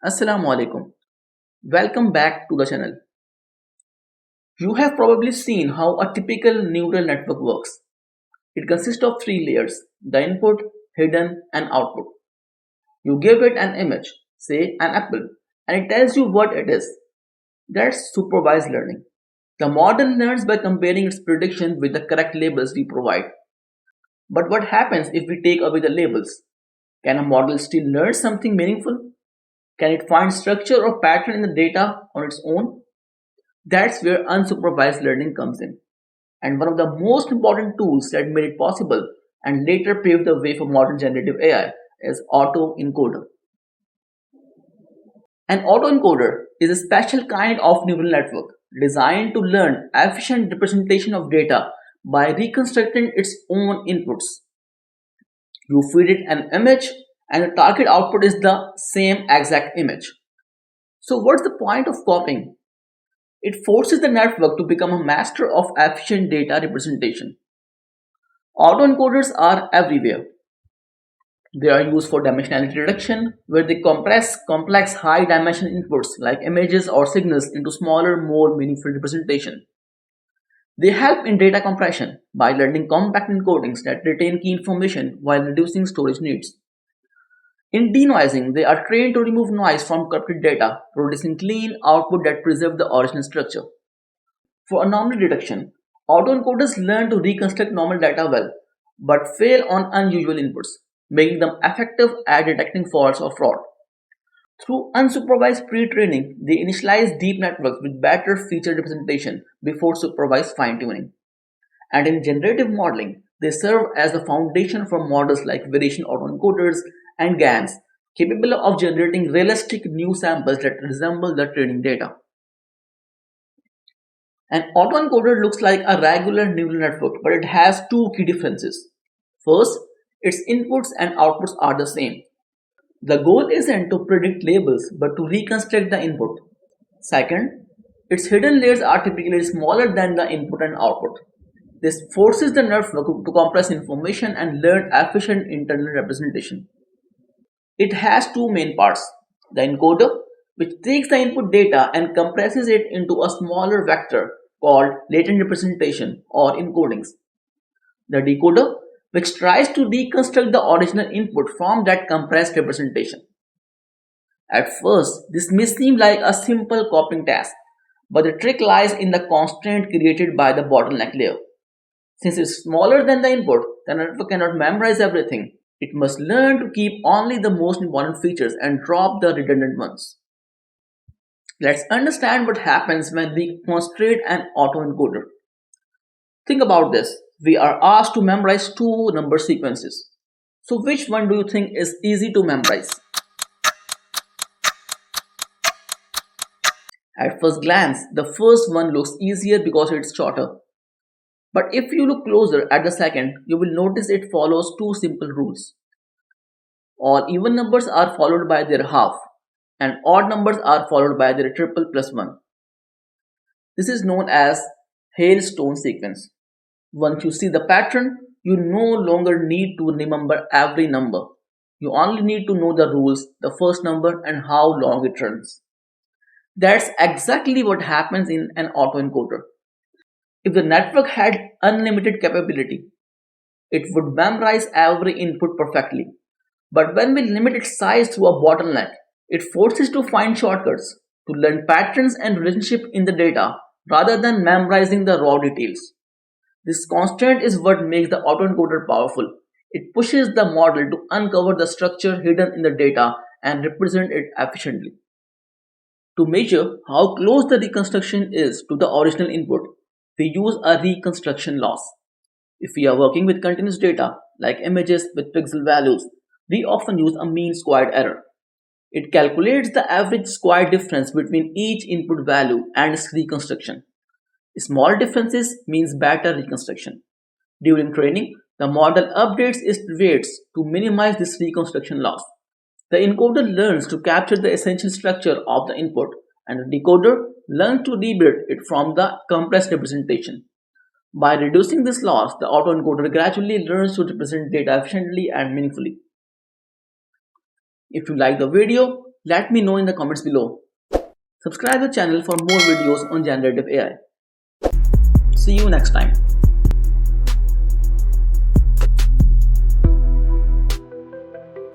Assalamu alaikum. Welcome back to the channel. You have probably seen how a typical neural network works. It consists of three layers: the input, hidden, and output. You give it an image, say an apple, and it tells you what it is. That's supervised learning. The model learns by comparing its prediction with the correct labels we provide. But what happens if we take away the labels? Can a model still learn something meaningful? Can it find structure or pattern in the data on its own? That's where unsupervised learning comes in, and one of the most important tools that made it possible and later paved the way for modern generative AI is auto-encoder. An auto-encoder is a special kind of neural network designed to learn efficient representation of data by reconstructing its own inputs. You feed it an image and the target output is the same exact image. So what's the point of copying? It forces the network to become a master of efficient data representation. Autoencoders are everywhere. They are used for dimensionality reduction, where they compress complex high dimension inputs like images or signals into smaller, more meaningful representation. They help in data compression by learning compact encodings that retain key information while reducing storage needs. In denoising, they are trained to remove noise from corrupted data, producing clean output that preserve the original structure. For anomaly detection, autoencoders learn to reconstruct normal data well, but fail on unusual inputs, making them effective at detecting faults or fraud. Through unsupervised pre-training, they initialize deep networks with better feature representation before supervised fine-tuning. And in generative modeling, they serve as the foundation for models like variation autoencoders and GANs, capable of generating realistic new samples that resemble the training data. An autoencoder looks like a regular neural network, but it has two key differences. First, its inputs and outputs are the same. The goal isn't to predict labels, but to reconstruct the input. Second, its hidden layers are typically smaller than the input and output. This forces the network to compress information and learn efficient internal representation. It has two main parts: the encoder, which takes the input data and compresses it into a smaller vector called latent representation or encodings. The decoder, which tries to reconstruct the original input from that compressed representation. At first, this may seem like a simple copying task, but the trick lies in the constraint created by the bottleneck layer. Since it's smaller than the input, the network cannot memorize everything. It must learn to keep only the most important features and drop the redundant ones. Let's understand what happens when we constrain an autoencoder. Think about this. We are asked to memorize two number sequences. So which one do you think is easy to memorize? At first glance, the first one looks easier because it's shorter. But if you look closer at the second, you will notice it follows two simple rules. All even numbers are followed by their half, and odd numbers are followed by their triple plus 1. This is known as hailstone sequence. Once you see the pattern, you no longer need to remember every number. You only need to know the rules, the first number, and how long it runs. That's exactly what happens in an autoencoder. If the network had unlimited capability, it would memorize every input perfectly. But when we limit its size through a bottleneck, it forces to find shortcuts to learn patterns and relationship in the data rather than memorizing the raw details. This constraint is what makes the autoencoder powerful. It pushes the model to uncover the structure hidden in the data and represent it efficiently. To measure how close the reconstruction is to the original input, we use a reconstruction loss. If we are working with continuous data, like images with pixel values, we often use a mean squared error. It calculates the average square difference between each input value and its reconstruction. Small differences means better reconstruction. During training, the model updates its weights to minimize this reconstruction loss. The encoder learns to capture the essential structure of the input, and the decoder learns to rebuild it from the compressed representation. By reducing this loss, the autoencoder gradually learns to represent data efficiently and meaningfully. If you like the video, Let me know in the comments below. Subscribe the channel for more videos on generative AI. See you next time.